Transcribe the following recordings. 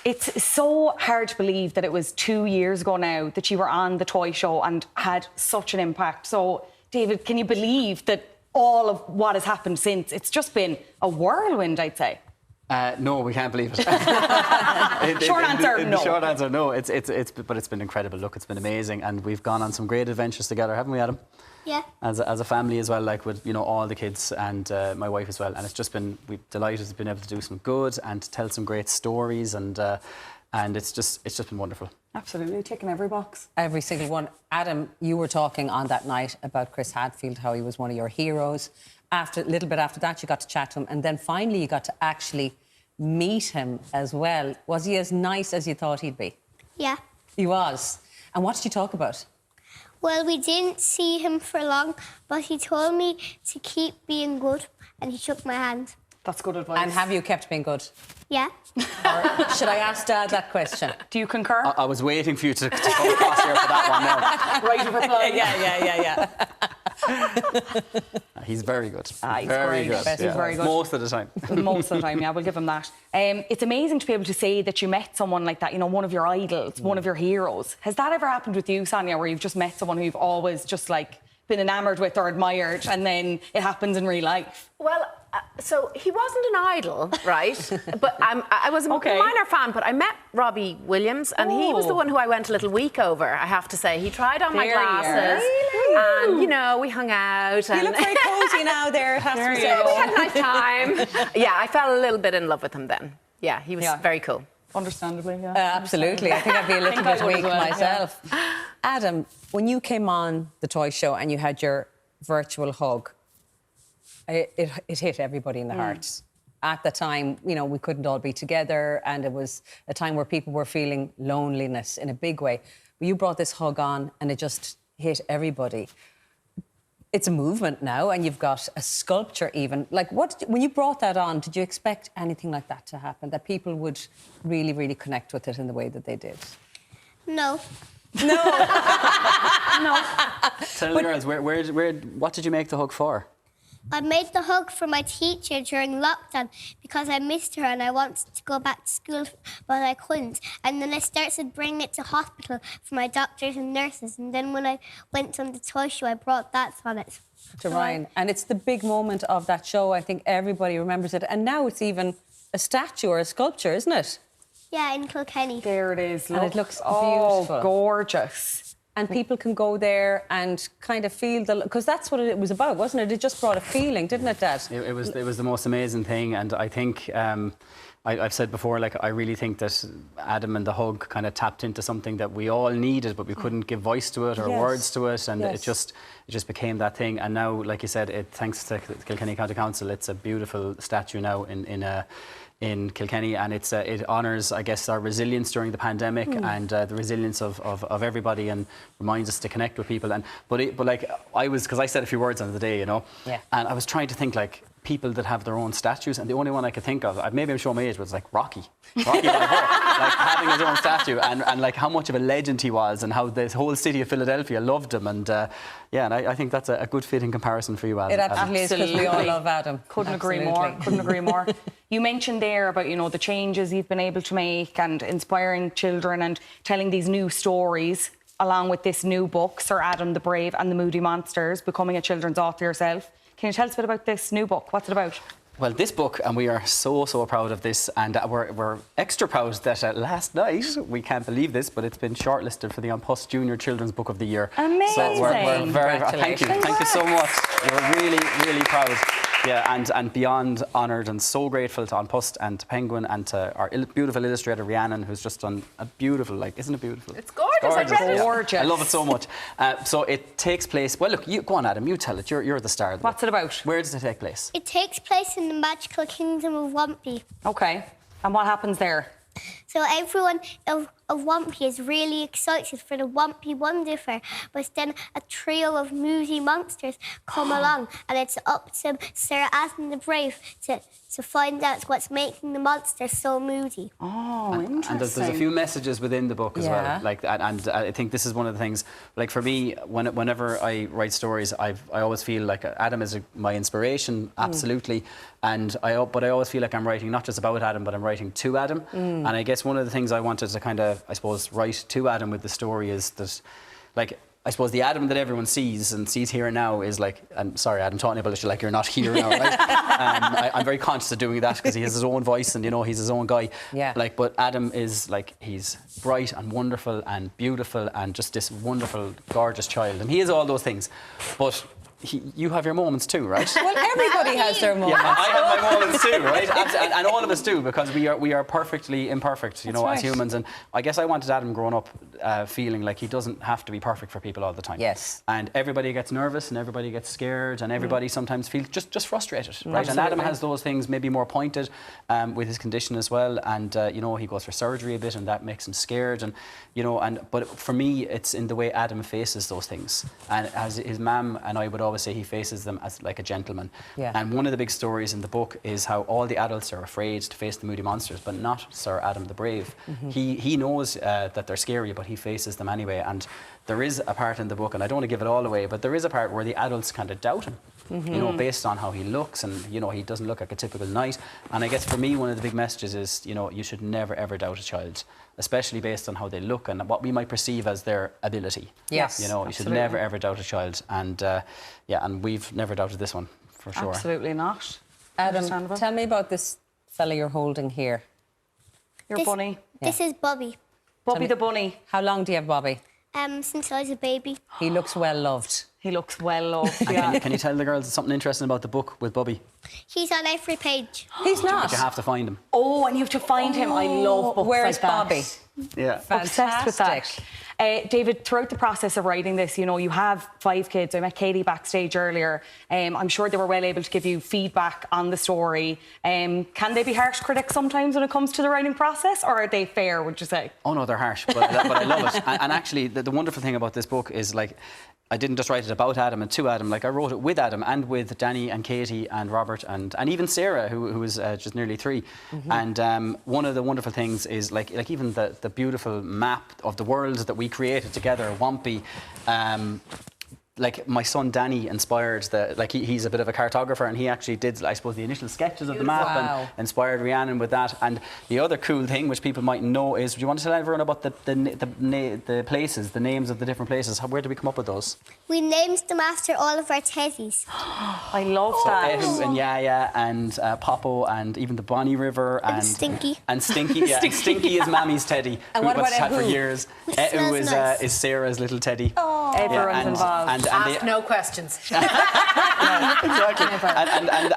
It's so hard to believe that it was 2 years ago now that you were on the toy show and had such an impact. So, David, can you believe that all of what has happened since? It's just been a whirlwind, I'd say. No, we can't believe it. Short answer, no. Short answer, no. But it's been incredible. Look, it's been amazing, and we've gone on some great adventures together, haven't we, Adam? Yeah. As a family as well, like with all the kids and my wife as well, and it's just been we're delighted to be able to do some good and to tell some great stories, and it's just been wonderful. Absolutely, ticking every box. Every single one. Adam, you were talking on that night about Chris Hadfield, how he was one of your heroes. A little bit after that, you got to chat to him, and then finally you got to actually meet him as well. Was he as nice as you thought he'd be? Yeah. He was. And what did you talk about? Well, we didn't see him for long, but he told me to keep being good, and he shook my hand. That's good advice. And have you kept being good? Yeah. Or should I ask Dad that question? Do you concur? I was waiting for you to come across here for that one now. Right of reply. Yeah. He's very good. He's very great. good. He's very good. Most of the time. Most of the time, yeah, we'll give him that. It's amazing to be able to say that you met someone like that, one of your idols, one of your heroes. Has that ever happened with you, Sonia, where you've just met someone who you've always just been enamoured with or admired, and then it happens in real life? Well, so he wasn't an idol, right? But I was a minor fan, but I met Robbie Williams, and he was the one who I went a little weak over, I have to say. He tried on my glasses, and, we hung out. You look very cosy now there, it has to be said. We had a nice time. Yeah, I fell a little bit in love with him then. Yeah, he was very cool. Understandably, yeah. Absolutely. I think I'd be a little bit weak myself. Yeah. Adam, when you came on the toy show and you had your virtual hug, it hit everybody in the heart. At the time, we couldn't all be together, and it was a time where people were feeling loneliness in a big way. But you brought this hug on and it just hit everybody. It's a movement now, and you've got a sculpture even. When you brought that on, did you expect anything like that to happen? That people would really, really connect with it in the way that they did? No. No. No. Tell the girls, what did you make the hug for? I made the hug for my teacher during lockdown because I missed her and I wanted to go back to school, but I couldn't. And then I started bringing it to hospital for my doctors and nurses. And then when I went on the toy show, I brought that on it. To Ryan. And it's the big moment of that show. I think everybody remembers it. And now it's even a statue or a sculpture, isn't it? Yeah, in Kilkenny. There it is. And it looks beautiful. Oh, gorgeous. And people can go there and kind of feel because that's what it was about, wasn't it? It just brought a feeling, didn't it, Dad? It was the most amazing thing, and I think I've said before, I really think that Adam and the hug kind of tapped into something that we all needed, but we couldn't give voice to it or words to it, and it just became that thing. And now, like you said, thanks to Kilkenny County Council, it's a beautiful statue now in Kilkenny, and it honours, I guess, our resilience during the pandemic and the resilience of everybody, and reminds us to connect with people. Because I said a few words on the day, and I was trying to think people that have their own statues, and the only one I could think of, maybe I'm showing my age, was Rocky Balboa, having his own statue, and how much of a legend he was, and how the whole city of Philadelphia loved him, and I think that's a good fitting comparison for you, Adam. It absolutely is, because we all love Adam. Couldn't agree more. You mentioned there about the changes you've been able to make and inspiring children and telling these new stories, along with this new book, Sir Adam the Brave and the Moody Monsters, becoming a children's author yourself. Can you tell us a bit about this new book? What's it about? Well, this book, and we are so proud of this, and we're extra proud that last night, we can't believe this, but it's been shortlisted for the An Post Junior Children's Book of the Year. Amazing! So we're very thank you so much. We're really proud. Yeah, and beyond honoured and so grateful to An Post and to Penguin and to our beautiful illustrator Rhiannon, who's just done a beautiful, isn't it beautiful? It's gorgeous. Gorgeous. I love it so much. So it takes place. Well, look, go on, Adam. You tell it. You're the star of the book. What's it about? Where does it take place? It takes place in the magical kingdom of Wumpy. Okay. And what happens there? So everyone of of Wampy is really excited for the Wampy Wonder Fair, but then a trio of Moody Monsters come along, and it's up to Sir Adam the Brave to find out what's making the monsters so moody. Oh, interesting. And there's a few messages within the book as Yeah. well. Like, and I think this is one of the things. Like for me, whenever I write stories, I always feel like Adam is my inspiration, absolutely. But I always feel like I'm writing not just about Adam, but I'm writing to Adam. And I guess one of the things I wanted to kind of, I suppose, write to Adam with the story is that, like, I suppose the Adam that everyone sees and sees here and now is like, and sorry, Adam, talking about it, like you're not here now, right? I'm very conscious of doing that because he has his own voice and, you know, he's his own guy. Yeah. Like, but Adam is like, he's bright and wonderful and beautiful and just this wonderful, gorgeous child. And he is all those things. But you have your moments too, right? Well, everybody has their moments. Yeah, I have my moments too, right? And all of us do, because we are perfectly imperfect, you know, right. as humans. And I guess I wanted Adam growing up feeling like he doesn't have to be perfect for people all the time. Yes. And everybody gets nervous and everybody gets scared and everybody sometimes feels just frustrated, right? Absolutely. And Adam has those things maybe more pointed with his condition as well. And, you know, he goes for surgery a bit and that makes him scared. And, you know, but for me, it's in the way Adam faces those things. And as his mum and I would always say, he faces them as like a gentleman. Yeah. And one of the big stories in the book is how all the adults are afraid to face the Moody Monsters, but not Sir Adam the Brave. He knows that they're scary, but he faces them anyway. And there is a part in the book, and I don't want to give it all away, but there is a part where the adults kind of doubt him, you know, based on how he looks, and, you know, he doesn't look like a typical knight. And I guess for me, one of the big messages is, you know, you should never, ever doubt a child, especially based on how they look and what we might perceive as their ability. Yes, You know, you should never, ever doubt a child. And, yeah, and we've never doubted this one, for sure. Absolutely not. Adam, Understandable. tell me about this fella you're holding here. Your bunny. This is Bobby. Bobby the bunny. How long do you have Bobby? Since I was a baby. He looks well loved. He looks well loved. And Yeah. can you tell the girls something interesting about the book with Bubby? He's on every page. He's not. You have to find him. Oh, and you have to find him. I love books Where's like that. Bobby? Yeah. Obsessed with that. Fantastic. David, throughout the process of writing this, you know, you have 5 kids. I met Katie backstage earlier. I'm sure they were well able to give you feedback on the story. Can they be harsh critics sometimes when it comes to the writing process, or are they fair, would you say? Oh no, they're harsh, but I love it. And actually, the wonderful thing about this book is, like, I didn't just write it about Adam and to Adam. Like, I wrote it with Adam and with Danny and Katie and Robert and even Sarah, who is just nearly 3. And one of the wonderful things is, like even the beautiful map of the world that we created together, Wampy. Like, my son Danny inspired he's a bit of a cartographer, and he actually did, I suppose, the initial sketches of the map and inspired Rhiannon with that. And the other cool thing, which people might know, is, do you want to tell everyone about the places, the names of the different places? Where did we come up with those? We named them after all of our teddies. I love that. Ehu and Yaya and Popo and even the Bonnie River and Stinky. And Stinky, yeah. Stinky is Mammy's teddy, And what we've about had for Ehu? years. Which Ehu smells nice. is Sarah's little teddy. Everyone's involved. Ask no questions. Exactly.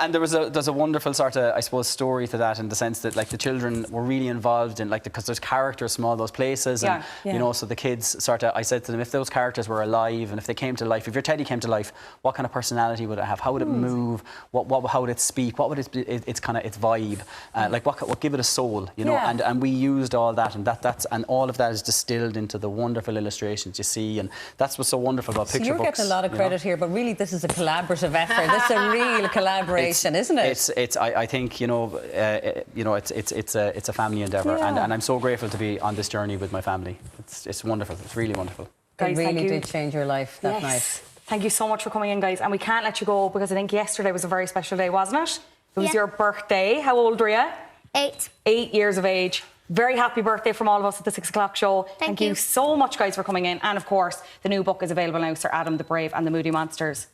And there's a wonderful sort of, I suppose, story to that, in the sense that, like, the children were really involved in, like, because there's characters from all those places, and you know, so the kids sort of, I said to them, if those characters were alive and if they came to life, if your teddy came to life, what kind of personality would it have? How would it move? How would it speak? What would its kind of its vibe? Like, what give it a soul? You know, and we used all that, and all of that is distilled into the wonderful illustrations you see, and that's what's so wonderful about picture books. You're getting a lot of credit here, but really this is a collaborative effort. This is a real collaboration, isn't it? I think, you know, it's a family endeavour, and I'm so grateful to be on this journey with my family. It's wonderful. It's really wonderful. Guys, It thank really you. did change your life that night. Thank you so much for coming in, guys. And we can't let you go, because I think yesterday was a very special day, wasn't it? It was your birthday. How old were you? 8. 8 years of age. Very happy birthday from all of us at the 6 o'clock show. Thank you you so much, guys, for coming in. And of course, the new book is available now, Sir Adam the Brave and the Moody Monsters.